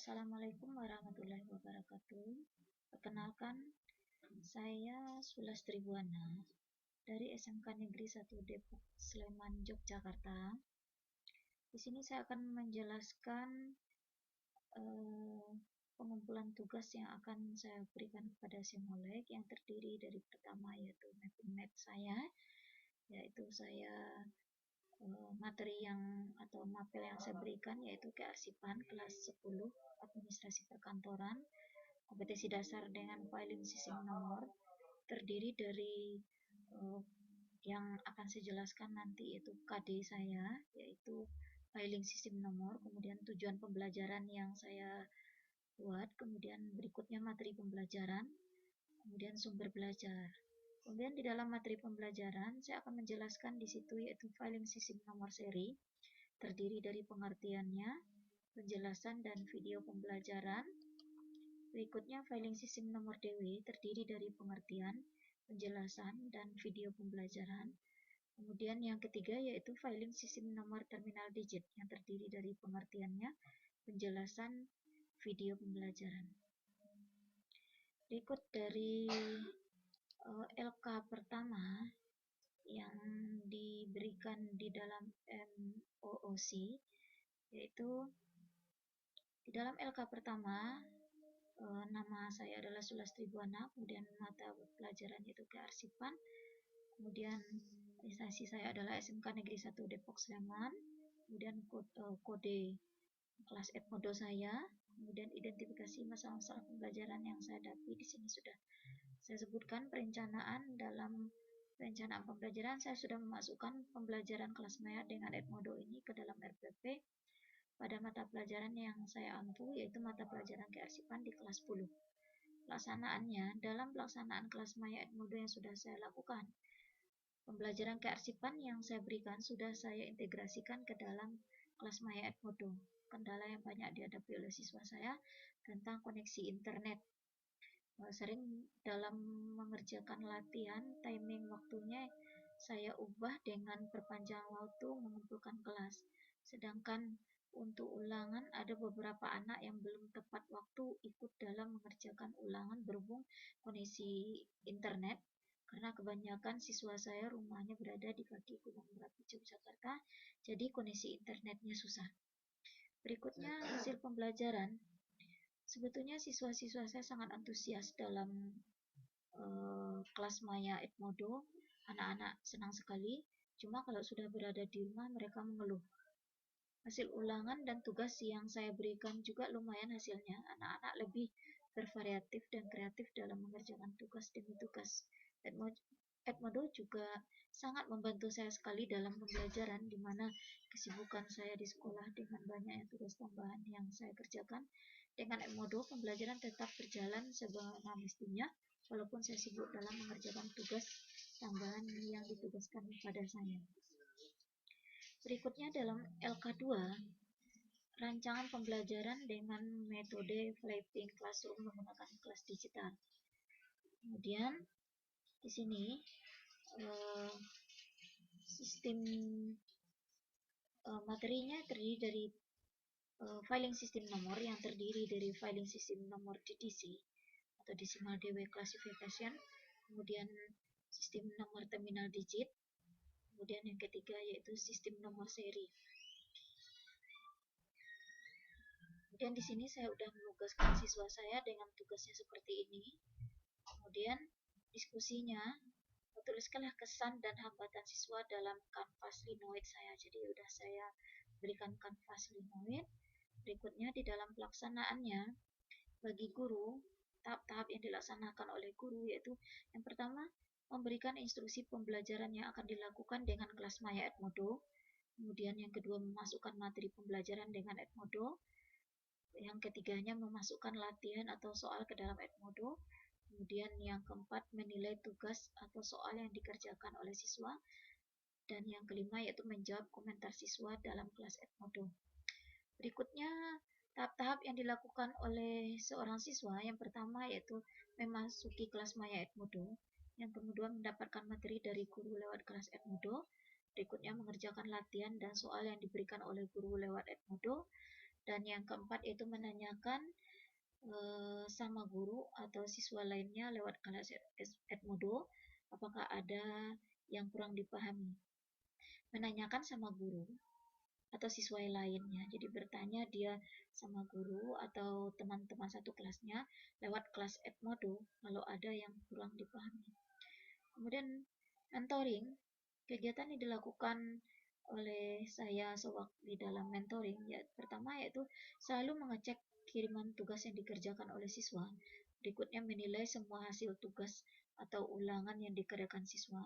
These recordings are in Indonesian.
Assalamualaikum warahmatullahi wabarakatuh. Perkenalkan, saya Sulas Tribuana dari SMK Negeri 1 Depok Sleman, Yogyakarta. Di sini saya akan menjelaskan pengumpulan tugas yang akan saya berikan kepada Simolek, yang terdiri dari pertama yaitu mapping map saya, yaitu materi yang atau mapel yang saya berikan yaitu kearsipan kelas 10 administrasi perkantoran, kompetensi dasar dengan filing sistem nomor, terdiri dari yang akan saya jelaskan nanti yaitu KD saya, yaitu filing sistem nomor, kemudian tujuan pembelajaran yang saya buat, kemudian berikutnya materi pembelajaran, kemudian sumber belajar. Kemudian di dalam materi pembelajaran saya akan menjelaskan di situ yaitu filing sistem nomor seri, terdiri dari pengertiannya, penjelasan dan video pembelajaran. Berikutnya filing sistem nomor DW, terdiri dari pengertian, penjelasan dan video pembelajaran. Kemudian yang ketiga yaitu filing sistem nomor terminal digit, yang terdiri dari pengertiannya, penjelasan, video pembelajaran. Berikut dari LK pertama yang diberikan di dalam MOOC, yaitu di dalam LK pertama nama saya adalah Sulas Tribuana, kemudian mata pelajaran yaitu kearsipan, kemudian instansi saya adalah SMK Negeri 1 Depok Sleman, kemudian kode kelas Edmodo saya, kemudian identifikasi masalah-masalah pembelajaran yang saya hadapi. Di sini sudah saya sebutkan dalam perencanaan pembelajaran saya sudah memasukkan pembelajaran kelas maya dengan Edmodo ini ke dalam RPP pada mata pelajaran yang saya ampu, yaitu mata pelajaran kearsipan di kelas 10. Pelaksanaannya, dalam pelaksanaan kelas maya Edmodo yang sudah saya lakukan, pembelajaran kearsipan yang saya berikan sudah saya integrasikan ke dalam kelas maya Edmodo. Kendala yang banyak dihadapi oleh siswa saya tentang koneksi internet. Sering dalam mengerjakan latihan, timing waktunya saya ubah dengan perpanjang waktu mengumpulkan kelas. Sedangkan untuk ulangan ada beberapa anak yang belum tepat waktu ikut dalam mengerjakan ulangan berhubung kondisi internet, karena kebanyakan siswa saya rumahnya berada di kaki Gunung Merapi, Yogyakarta, jadi kondisi internetnya susah. Berikutnya hasil pembelajaran. Sebetulnya siswa-siswa saya sangat antusias dalam kelas maya Edmodo, anak-anak senang sekali. Cuma kalau sudah berada di rumah mereka mengeluh. Hasil ulangan dan tugas yang saya berikan juga lumayan hasilnya. Anak-anak lebih bervariatif dan kreatif dalam mengerjakan tugas demi tugas. Edmodo juga sangat membantu saya sekali dalam pembelajaran, di mana kesibukan saya di sekolah dengan banyaknya tugas tambahan yang saya kerjakan. Dengan Edmodo, pembelajaran tetap berjalan semestinya, walaupun saya sibuk dalam mengerjakan tugas tambahan yang ditugaskan kepada saya. Berikutnya dalam LK2, rancangan pembelajaran dengan metode flipping classroom menggunakan kelas digital. Kemudian di sini sistem materinya terdiri dari filing sistem nomor yang terdiri dari filing sistem nomor DDC atau Decimal DW Classification, kemudian sistem nomor terminal digit, kemudian yang ketiga yaitu sistem nomor seri. Kemudian di sini saya sudah menugaskan siswa saya dengan tugasnya seperti ini. Kemudian diskusinya, tuliskanlah kesan dan hambatan siswa dalam kanvas linoid saya. Jadi sudah saya berikan kanvas linoid. Berikutnya di dalam pelaksanaannya, bagi guru, tahap-tahap yang dilaksanakan oleh guru yaitu yang pertama, memberikan instruksi pembelajaran yang akan dilakukan dengan kelas maya Edmodo. Kemudian yang kedua, memasukkan materi pembelajaran dengan Edmodo. Yang ketiganya, memasukkan latihan atau soal ke dalam Edmodo. Kemudian yang keempat, menilai tugas atau soal yang dikerjakan oleh siswa. Dan yang kelima yaitu menjawab komentar siswa dalam kelas Edmodo. Berikutnya, tahap-tahap yang dilakukan oleh seorang siswa. Yang pertama yaitu memasuki kelas maya Edmodo. Yang kedua, mendapatkan materi dari guru lewat kelas Edmodo. Berikutnya, mengerjakan latihan dan soal yang diberikan oleh guru lewat Edmodo. Dan yang keempat itu menanyakan sama guru atau siswa lainnya lewat kelas Edmodo apakah ada yang kurang dipahami. Menanyakan sama guru atau siswa lainnya, jadi bertanya dia sama guru atau teman-teman satu kelasnya lewat kelas Edmodo kalau ada yang kurang dipahami. Kemudian mentoring, kegiatan yang dilakukan oleh saya sewaktu di dalam mentoring ya pertama yaitu selalu mengecek kiriman tugas yang dikerjakan oleh siswa. Berikutnya menilai semua hasil tugas atau ulangan yang dikerjakan siswa.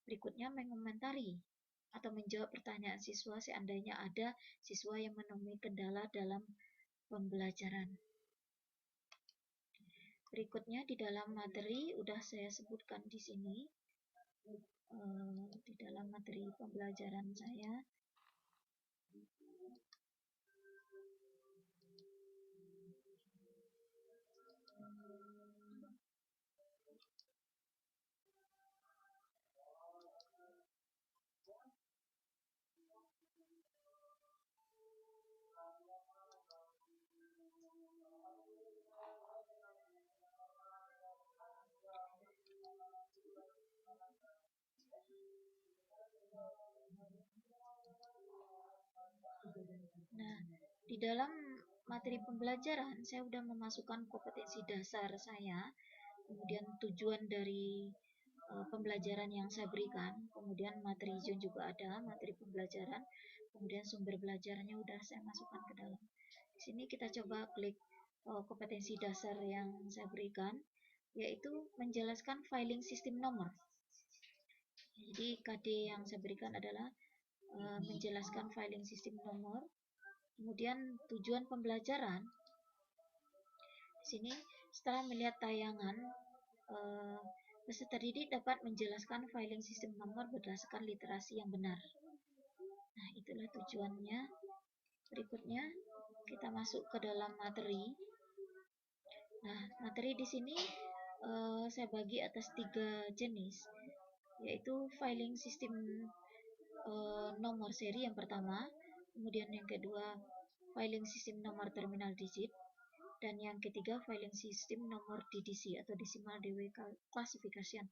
Berikutnya mengomentari atau menjawab pertanyaan siswa seandainya ada siswa yang menemui kendala dalam pembelajaran. Berikutnya di dalam materi udah saya sebutkan di sini. Di dalam materi pembelajaran saya di dalam materi pembelajaran saya sudah memasukkan kompetensi dasar saya, kemudian tujuan dari pembelajaran yang saya berikan, kemudian materi hijau juga ada, materi pembelajaran, kemudian sumber belajarnya sudah saya masukkan ke dalam. Di sini kita coba klik kompetensi dasar yang saya berikan, yaitu menjelaskan filing sistem nomor. Jadi KD yang saya berikan adalah menjelaskan filing sistem nomor. Kemudian tujuan pembelajaran. Di sini setelah melihat tayangan, peserta didik dapat menjelaskan filing sistem nomor berdasarkan literasi yang benar. Nah, itulah tujuannya. Berikutnya kita masuk ke dalam materi. Nah, materi di sini saya bagi atas 3 jenis, yaitu filing sistem nomor seri yang pertama, kemudian yang kedua filing sistem nomor terminal digit, dan yang ketiga filing sistem nomor DDC atau Decimal Dewey Classification.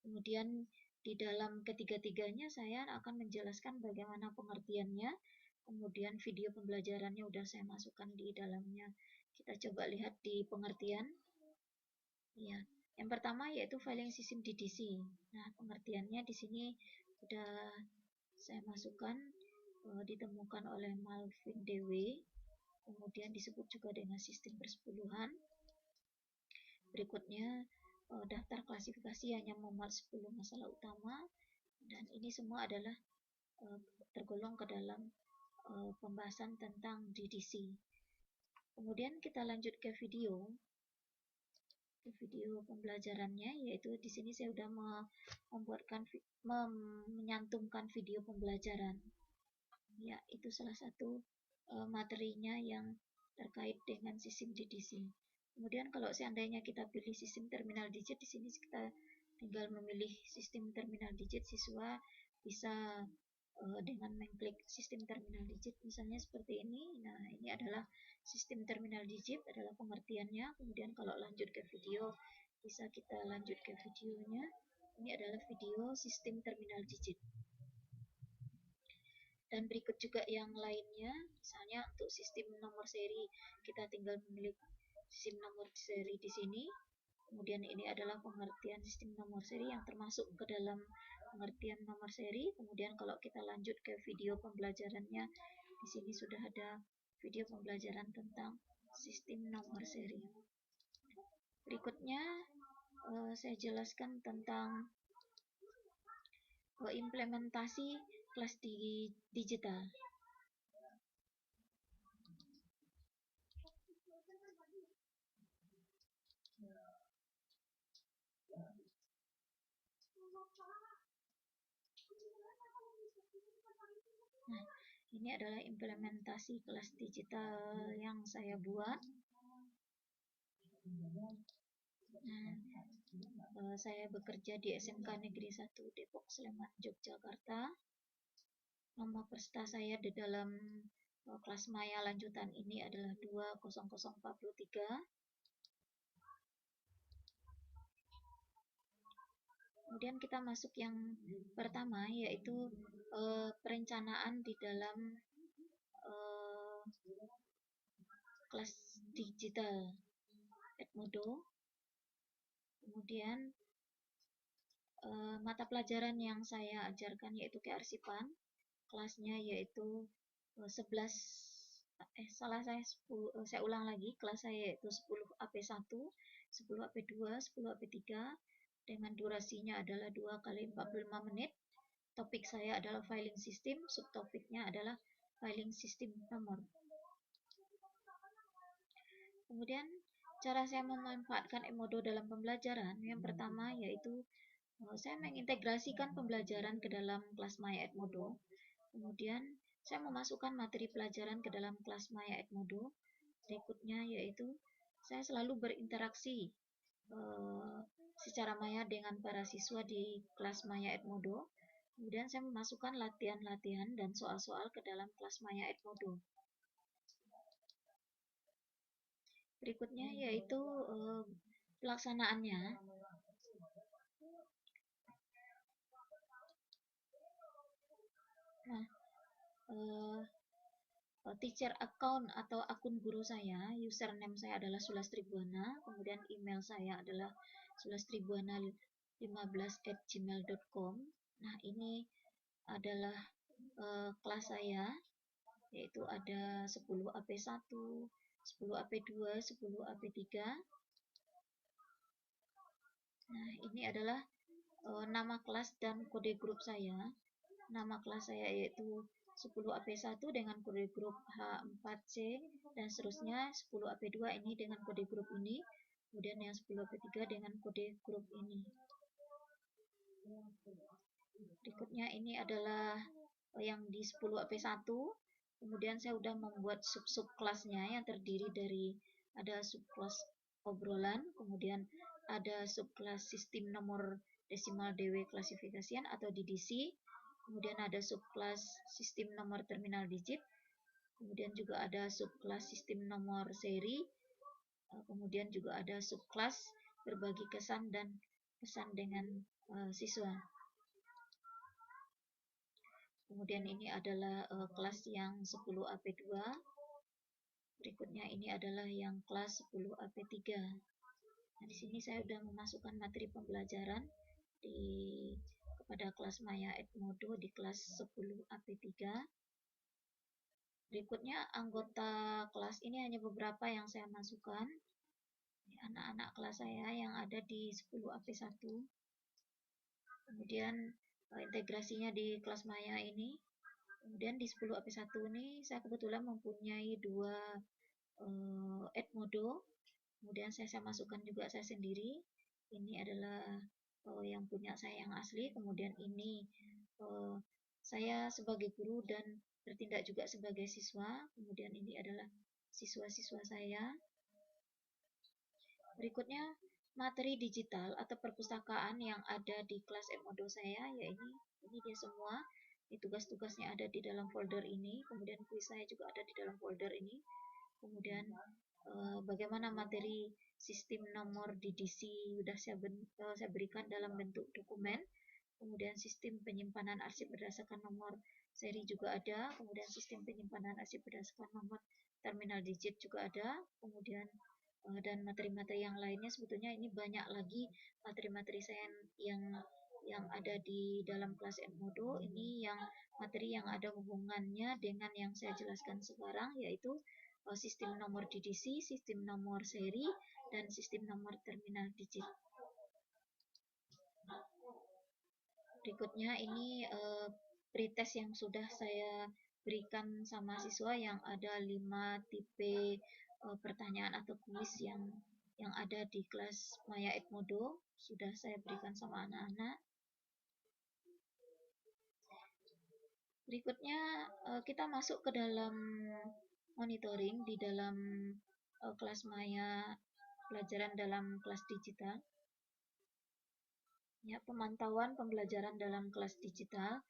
Kemudian di dalam ketiga-tiganya saya akan menjelaskan bagaimana pengertiannya, kemudian video pembelajarannya udah saya masukkan di dalamnya. Kita coba lihat di pengertian. Ya, yang pertama yaitu filing sistem DDC. Nah, pengertiannya di sini sudah saya masukkan, ditemukan oleh Malvin Dewey, kemudian disebut juga dengan sistem bersepuluhan. Berikutnya daftar klasifikasi hanya memuat 10 masalah utama, dan ini semua adalah tergolong ke dalam pembahasan tentang DDC. Kemudian kita lanjut ke video pembelajarannya, yaitu di sini saya sudah menyantumkan video pembelajaran. Ya, itu salah satu materinya yang terkait dengan sistem DDC. Kemudian kalau seandainya kita pilih sistem terminal digit, di sini kita tinggal memilih sistem terminal digit, siswa bisa dengan mengklik sistem terminal digit misalnya seperti ini. Nah, ini adalah sistem terminal digit, adalah pengertiannya. Kemudian kalau lanjut ke video, bisa kita lanjut ke videonya. Ini adalah video sistem terminal digit. Dan berikut juga yang lainnya, misalnya untuk sistem nomor seri, kita tinggal memilih sistem nomor seri di sini. Kemudian ini adalah pengertian sistem nomor seri yang termasuk ke dalam pengertian nomor seri. Kemudian kalau kita lanjut ke video pembelajarannya, di sini sudah ada video pembelajaran tentang sistem nomor seri. Berikutnya saya jelaskan tentang implementasi kelas digital. Nah, ini adalah implementasi kelas digital yang saya buat. Nah, saya bekerja di SMK Negeri 1 Depok, Sleman, Yogyakarta. Nomor peserta saya di dalam kelas Maya lanjutan ini adalah 20043. Kemudian kita masuk yang pertama, yaitu perencanaan di dalam kelas digital Edmodo. Kemudian mata pelajaran yang saya ajarkan yaitu kearsipan. Kelasnya yaitu 11 saya ulang lagi, kelas saya yaitu 10 AP1, 10 AP2, 10 AP3 dengan durasinya adalah 2 kali 45 menit. Topik saya adalah filing system, subtopiknya adalah filing system nomor. Kemudian cara saya memanfaatkan Edmodo dalam pembelajaran, yang pertama yaitu saya mengintegrasikan pembelajaran ke dalam kelas Maya Edmodo. Kemudian saya memasukkan materi pelajaran ke dalam kelas Maya Edmodo. Berikutnya yaitu saya selalu berinteraksi secara maya dengan para siswa di kelas Maya Edmodo. Kemudian saya memasukkan latihan-latihan dan soal-soal ke dalam kelas Maya Edmodo. Berikutnya yaitu pelaksanaannya. Nah, teacher account atau akun guru saya, username saya adalah Sulastribuana, kemudian email saya adalah sulastribuana15@gmail.com. Nah, ini adalah kelas saya, yaitu ada 10 AP1, 10 AP2, 10 AP3. Nah, ini adalah nama kelas dan kode grup saya. Nama kelas saya yaitu 10 AP1 dengan kode grup H4C dan seterusnya 10 AP2 ini dengan kode grup ini, kemudian yang 10 AP3 dengan kode grup ini. Berikutnya ini adalah yang di 10 AP1. Kemudian saya sudah membuat sub-sub kelasnya yang terdiri dari ada subkelas obrolan, kemudian ada subkelas sistem nomor desimal DW klasifikasian atau DDC, kemudian ada subkelas sistem nomor terminal digit, kemudian juga ada subkelas sistem nomor seri, kemudian juga ada subkelas berbagi kesan dan pesan dengan siswa. Kemudian ini adalah kelas yang 10 AP2. Berikutnya ini adalah yang kelas 10 AP3. Nah, di sini saya sudah memasukkan materi pembelajaran kepada kelas Maya Edmodo di kelas 10 AP3. Berikutnya anggota kelas ini hanya beberapa yang saya masukkan. Anak-anak kelas saya yang ada di 10 AP1. Kemudian integrasinya di kelas Maya ini. Kemudian di 10 AP1 ini saya kebetulan mempunyai 2 Edmodo. Kemudian saya masukkan juga saya sendiri. Ini adalah yang punya saya yang asli. Kemudian ini saya sebagai guru dan bertindak juga sebagai siswa. Kemudian ini adalah siswa-siswa saya. Berikutnya materi digital atau perpustakaan yang ada di kelas Edmodo saya, ya ini dia semua. Tugas-tugasnya ada di dalam folder ini. Kemudian kuis saya juga ada di dalam folder ini. Kemudian bagaimana materi sistem nomor DDC sudah saya berikan dalam bentuk dokumen. Kemudian sistem penyimpanan arsip berdasarkan nomor seri juga ada. Kemudian sistem penyimpanan arsip berdasarkan nomor terminal digit juga ada. Kemudian dan materi-materi yang lainnya, sebetulnya ini banyak lagi materi-materi saya yang ada di dalam kelas Edmodo. Ini yang materi yang ada hubungannya dengan yang saya jelaskan sekarang, yaitu sistem nomor DDC, sistem nomor seri, dan sistem nomor terminal digit. Berikutnya ini pretest yang sudah saya berikan sama siswa, yang ada 5 tipe pertanyaan atau kuis yang ada di kelas Maya Edmodo, sudah saya berikan sama anak-anak. Berikutnya kita masuk ke dalam monitoring di dalam kelas Maya pelajaran dalam kelas digital. Ya, pemantauan pembelajaran dalam kelas digital.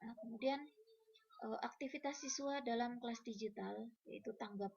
Nah, kemudian aktivitas siswa dalam kelas digital, yaitu tanggap